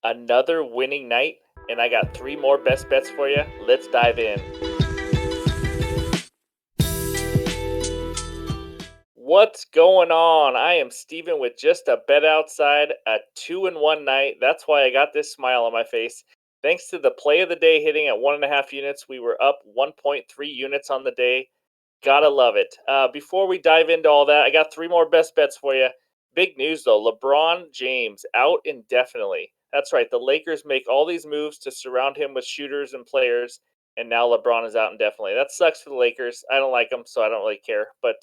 Another winning night, and I got 3 more best bets for you. Let's dive in. What's going on? I am Steven with just a bet outside, a 2-1 night. That's why I got this smile on my face. Thanks to the play of the day hitting at 1.5 units, we were up 1.3 units on the day. Gotta love it. Before we dive into all that, I got 3 more best bets for you. Big news though, LeBron James out indefinitely. That's right, the Lakers make all these moves to surround him with shooters and players, and now LeBron is out indefinitely. That sucks for the Lakers. I don't like them, so I don't really care. But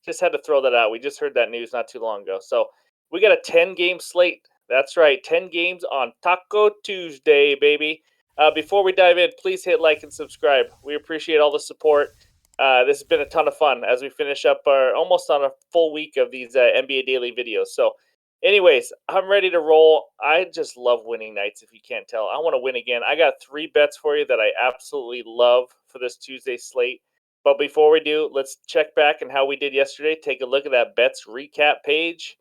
just had to throw that out. We just heard that news not too long ago. So we got a 10-game slate. That's right, 10 games on Taco Tuesday, baby. Before we dive in, please hit like and subscribe. We appreciate all the support. This has been a ton of fun as we finish up our almost on a full week of these NBA Daily videos. So, anyways, I'm ready to roll. I just love winning nights, if you can't tell. I want to win again. I got 3 bets for you that I absolutely love for this Tuesday slate. But before we do, let's check back on how we did yesterday. Take a look at that bets recap page.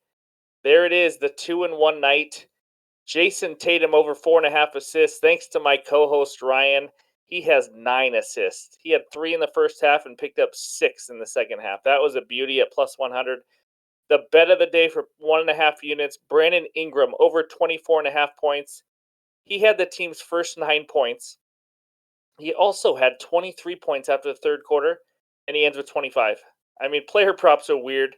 There it is, the 2-1 night. Jason Tatum over 4.5 assists. Thanks to my co-host Ryan. He has 9 assists. He had 3 in the first half and picked up 6 in the second half. That was a beauty at plus 100. The bet of the day for 1.5 units. Brandon Ingram over 24.5 points. He had the team's first 9 points. He also had 23 points after the third quarter, and he ends with 25. I mean, player props are weird.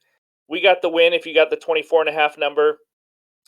We got the win if you got the 24.5 number.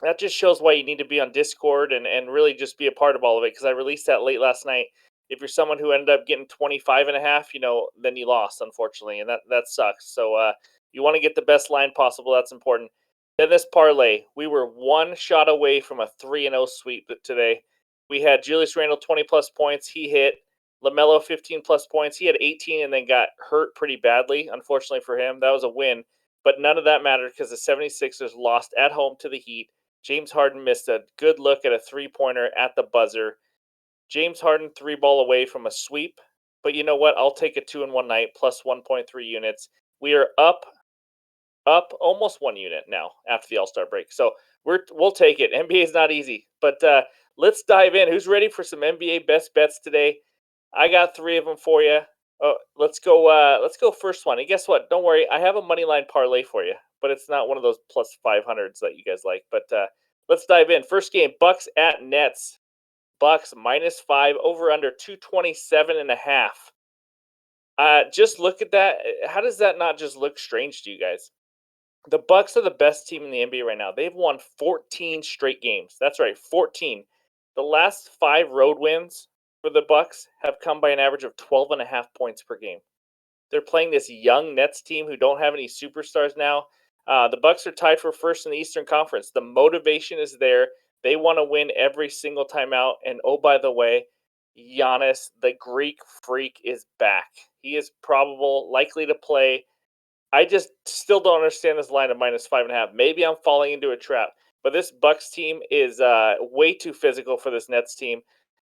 That just shows why you need to be on Discord and really just be a part of all of it, because I released that late last night. If you're someone who ended up getting 25.5, then you lost, unfortunately, and that sucks. So you want to get the best line possible. That's important. Then this parlay, we were one shot away from a 3-0 sweep today. We had Julius Randle 20 plus points. He hit. LaMelo 15 plus points. He had 18 and then got hurt pretty badly, unfortunately for him. That was a win. But none of that mattered because the 76ers lost at home to the Heat. James Harden missed a good look at a three-pointer at the buzzer. James Harden 3-ball away from a sweep. But you know what? I'll take a 2-1 night plus 1.3 units. We are up almost 1 unit now after the All-Star break. So we'll take it. NBA is not easy. But let's dive in. Who's ready for some NBA best bets today? I got 3 of them for you. Oh, let's go. Let's go first one. And guess what? Don't worry. I have a money line parlay for you, but it's not one of those plus 500s that you guys like. But let's dive in. First game: Bucks at Nets. Bucks -5 over under 227.5. Just look at that. How does that not just look strange to you guys? The Bucks are the best team in the NBA right now. They've won 14 straight games. That's right, 14. The last 5 road wins for the Bucks have come by an average of 12.5 points per game. They're playing this young Nets team who don't have any superstars now. The Bucks are tied for first in the Eastern Conference. The motivation is there. They want to win every single time out. And oh, by the way, Giannis, the Greek freak, is back. He is probable, likely to play. I just still don't understand this line of -5.5. Maybe I'm falling into a trap, but this Bucks team is way too physical for this Nets team.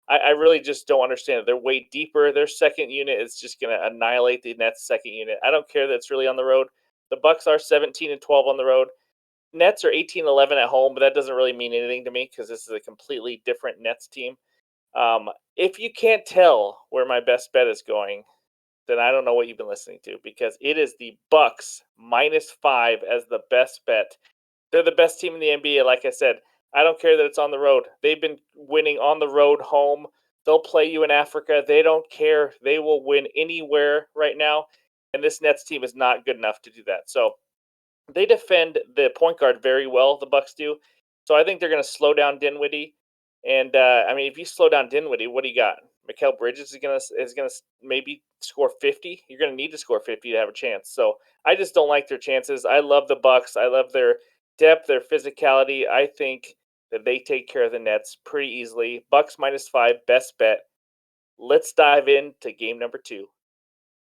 I really just don't understand it. They're way deeper. Their second unit is just going to annihilate the Nets' second unit. I don't care that it's really on the road. The Bucks are 17-12 on the road. Nets are 18-11 at home, but that doesn't really mean anything to me because this is a completely different Nets team. If you can't tell where my best bet is going, then I don't know what you've been listening to, because it is the Bucks -5 as the best bet. They're the best team in the NBA. Like I said, I don't care that it's on the road. They've been winning on the road, home. They'll play you in Africa. They don't care. They will win anywhere right now. And this Nets team is not good enough to do that. So they defend the point guard very well. The Bucks do. So I think they're going to slow down Dinwiddie. And I mean, if you slow down Dinwiddie, what do you got? Mikal Bridges is gonna maybe score 50. You're gonna need to score 50 to have a chance. So I just don't like their chances. I love the Bucks. I love their depth, their physicality. I think that they take care of the Nets pretty easily. Bucks -5, best bet. Let's dive into game number 2.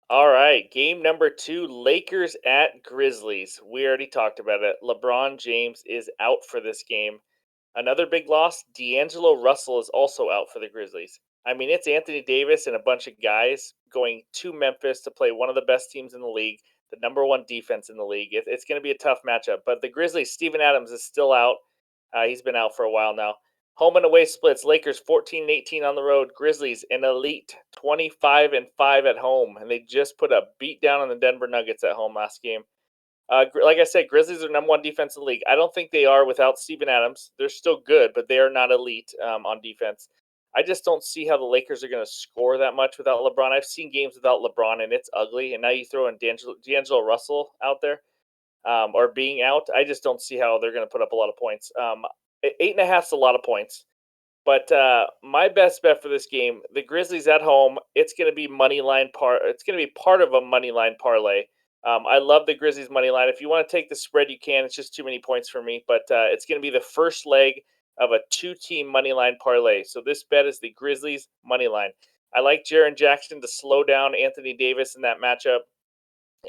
All right, game number 2, Lakers at Grizzlies. We already talked about it. LeBron James is out for this game. Another big loss, D'Angelo Russell is also out for the Grizzlies. I mean, it's Anthony Davis and a bunch of guys going to Memphis to play one of the best teams in the league, the number 1 defense in the league. It's going to be a tough matchup. But the Grizzlies, Steven Adams is still out. He's been out for a while now. Home and away splits. Lakers 14-18 on the road. Grizzlies an elite 25-5 at home, and they just put a beat down on the Denver Nuggets at home last game. Like I said, Grizzlies are number one defense in the league. I don't think they are without Steven Adams. They're still good, but they are not elite on defense. I just don't see how the Lakers are going to score that much without LeBron. I've seen games without LeBron, and it's ugly. And now you throw in D'Angelo Russell out there or being out. I just don't see how they're going to put up a lot of points. 8.5 is a lot of points. But my best bet for this game, the Grizzlies at home, it's going to be money line It's going to be part of a money line parlay. I love the Grizzlies money line. If you want to take the spread, you can. It's just too many points for me. But it's going to be the first leg of a two-team money line parlay. So this bet is the Grizzlies money line. I like Jaren Jackson to slow down Anthony Davis in that matchup.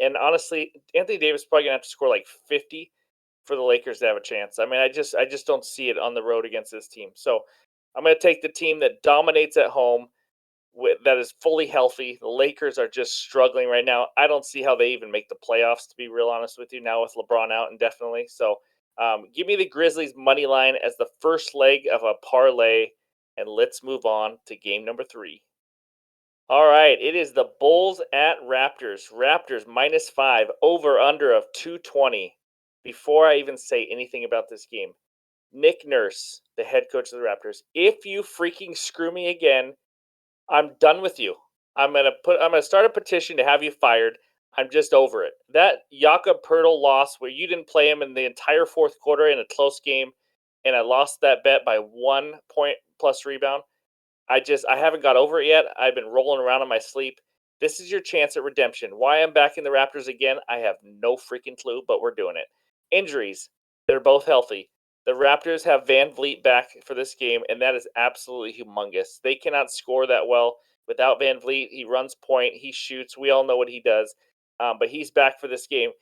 And honestly, Anthony Davis is probably going to have to score like 50 for the Lakers to have a chance. I mean, I just don't see it on the road against this team. So I'm going to take the team that dominates at home, that is fully healthy. The Lakers are just struggling right now. I don't see how they even make the playoffs, to be real honest with you, now with LeBron out indefinitely. So give me the Grizzlies money line as the first leg of a parlay, and let's move on to game number 3. All right, it is the Bulls at Raptors. Raptors -5, over under of 220. Before I even say anything about this game, Nick Nurse, the head coach of the Raptors, if you freaking screw me again, I'm done with you. I'm gonna start a petition to have you fired. I'm just over it. That Jakob Pertl loss where you didn't play him in the entire fourth quarter in a close game, and I lost that bet by 1 point plus rebound. I haven't got over it yet. I've been rolling around in my sleep. This is your chance at redemption. Why I'm back in the Raptors again, I have no freaking clue, but we're doing it. Injuries, they're both healthy. The Raptors have Van Vliet back for this game, and that is absolutely humongous. They cannot score that well without Van Vliet. He runs point, he shoots. We all know what he does, but he's back for this game.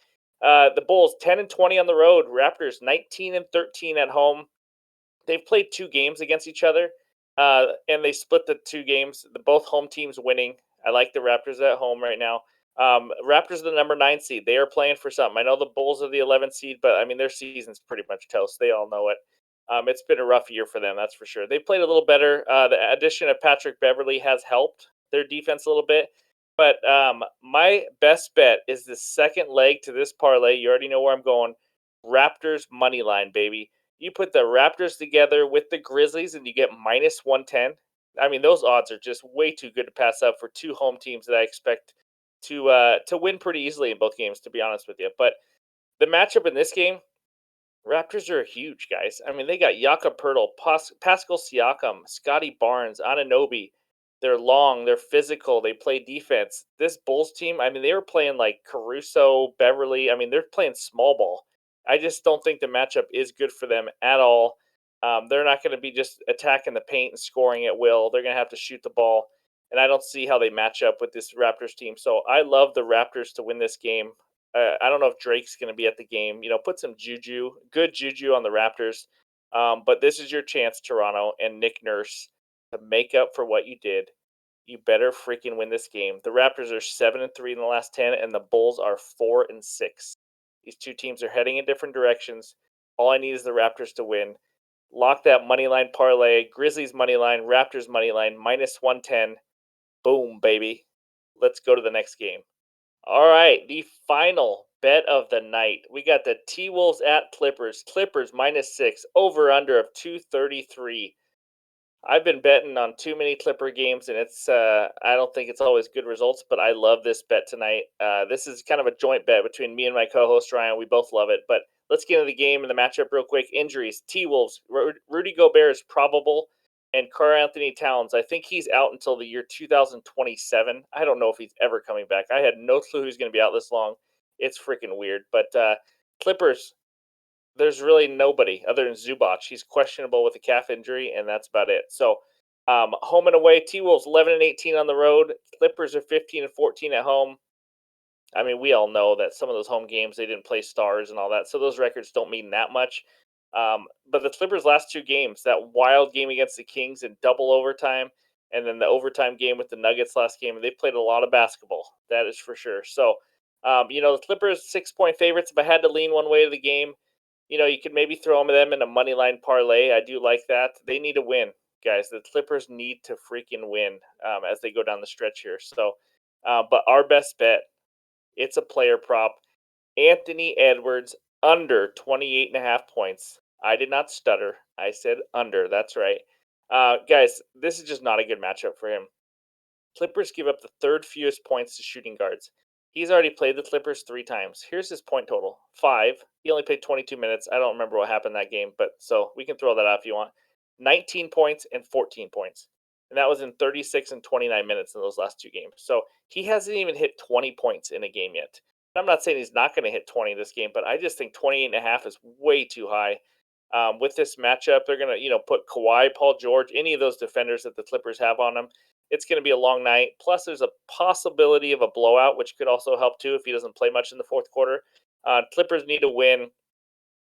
The Bulls 10-20 on the road. Raptors 19-13 at home. They've played 2 games against each other, and they split the 2 games. Both home teams winning. I like the Raptors at home right now. Raptors are the number 9 seed. They are playing for something. I know the Bulls are the 11th seed, but I mean their season's pretty much toast. They all know it. It's been a rough year for them, that's for sure. They played a little better. The addition of Patrick Beverly has helped their defense a little bit. But my best bet is the second leg to this parlay. You already know where I'm going. Raptors money line, baby. You put the Raptors together with the Grizzlies and you get -110. I mean, those odds are just way too good to pass up for 2 home teams that I expect to win pretty easily in both games, to be honest with you. But the matchup in this game, Raptors are huge, guys. I mean, they got Jakob Pertl, Pascal Siakam, Scotty Barnes, Anunoby. They're long, they're physical, they play defense. This Bulls team, I mean, they were playing like Caruso, Beverly. I mean, they're playing small ball. I just don't think the matchup is good for them at all. They're not going to be just attacking the paint and scoring at will. They're going to have to shoot the ball, and I don't see how they match up with this Raptors team. So I love the Raptors to win this game. I don't know if Drake's going to be at the game. You know, put some good juju on the Raptors. But this is your chance, Toronto and Nick Nurse, to make up for what you did. You better freaking win this game. The Raptors are 7-3 in the last 10, and the Bulls are 4-6. These 2 teams are heading in different directions. All I need is the Raptors to win. Lock that money line parlay. Grizzlies money line, Raptors money line, -110. Boom, baby. Let's go to the next game. All right, the final bet of the night. We got the T-Wolves at Clippers. Clippers -6, over under of 233. I've been betting on too many Clipper games, and I don't think it's always good results, but I love this bet tonight. This is kind of a joint bet between me and my co-host Ryan. We both love it, but let's get into the game and the matchup real quick. Injuries: T-Wolves, Rudy Gobert is probable, and Karl Anthony Towns. I think he's out until the year 2027. I don't know if he's ever coming back. I had no clue who's going to be out this long. It's freaking weird. But Clippers, there's really nobody other than Zubac. He's questionable with a calf injury, and that's about it. So, home and away, T-Wolves 11-18 on the road. Clippers are 15-14 at home. I mean, we all know that some of those home games they didn't play stars and all that, so those records don't mean that much. But the Clippers' last 2 games, that wild game against the Kings in double overtime, and then the overtime game with the Nuggets last game, they played a lot of basketball. That is for sure. So, the Clippers 6-point favorites. If I had to lean one way to the game, You could maybe throw them in a money line parlay. I do like that. They need to win, guys. The Clippers need to freaking win as they go down the stretch here. So, but our best bet, it's a player prop. Anthony Edwards under 28.5 points. I did not stutter. I said under. That's right. Guys, this is just not a good matchup for him. Clippers give up the third fewest points to shooting guards. He's already played the Clippers 3 times. Here's his point total: 5. He only played 22 minutes. I don't remember what happened that game, but so we can throw that out if you want. 19 points and 14 points. And that was in 36 and 29 minutes in those last 2 games. So he hasn't even hit 20 points in a game yet. I'm not saying he's not going to hit 20 this game, but I just think 28.5 is way too high. With this matchup, they're going to, put Kawhi, Paul George, any of those defenders that the Clippers have on them. It's going to be a long night. Plus, there's a possibility of a blowout, which could also help too if he doesn't play much in the fourth quarter. Clippers need to win.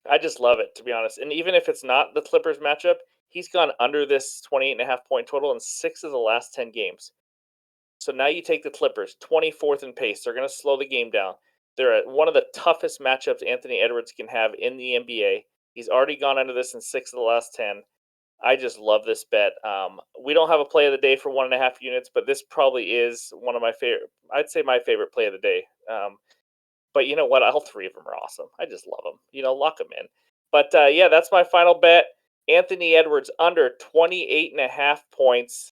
I just love it, to be honest. And even if it's not the Clippers matchup, he's gone under this 28.5 point total in 6 of the last 10 games. So now you take the Clippers, 24th in pace. They're going to slow the game down. They're at one of the toughest matchups Anthony Edwards can have in the NBA. He's already gone under this in 6 of the last 10. I just love this bet. We don't have a play of the day for 1.5 units, but this probably is one of my favorite. I'd say my favorite play of the day. But you know what? All three of them are awesome. I just love them. Lock them in. But yeah, that's my final bet. Anthony Edwards under 28.5 points.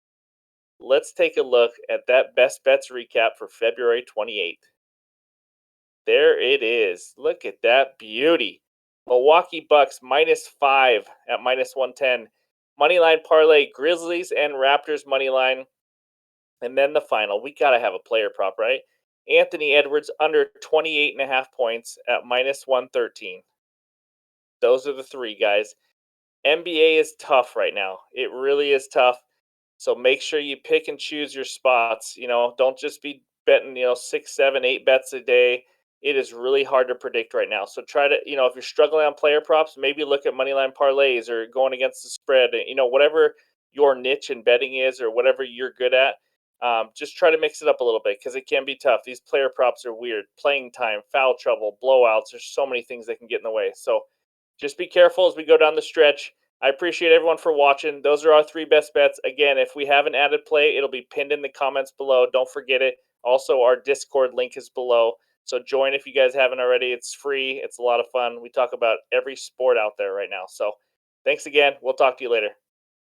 Let's take a look at that best bets recap for February 28th. There it is. Look at that beauty. Milwaukee Bucks -5 at -110. Moneyline parlay, Grizzlies and Raptors moneyline. And then the final. We got to have a player prop, right? Anthony Edwards under 28.5 points at -113. Those are the three, guys. NBA is tough right now. It really is tough. So make sure you pick and choose your spots. Don't just be betting, 6, 7, 8 bets a day. It is really hard to predict right now. So try to, if you're struggling on player props, maybe look at moneyline parlays or going against the spread. Whatever your niche in betting is or whatever you're good at. Just try to mix it up a little bit because it can be tough. These player props are weird. Playing time, foul trouble, blowouts. There's so many things that can get in the way. So just be careful as we go down the stretch. I appreciate everyone for watching. Those are our 3 best bets. Again, if we have an added play, it'll be pinned in the comments below. Don't forget it. Also, our Discord link is below. So join if you guys haven't already. It's free. It's a lot of fun. We talk about every sport out there right now. So thanks again. We'll talk to you later.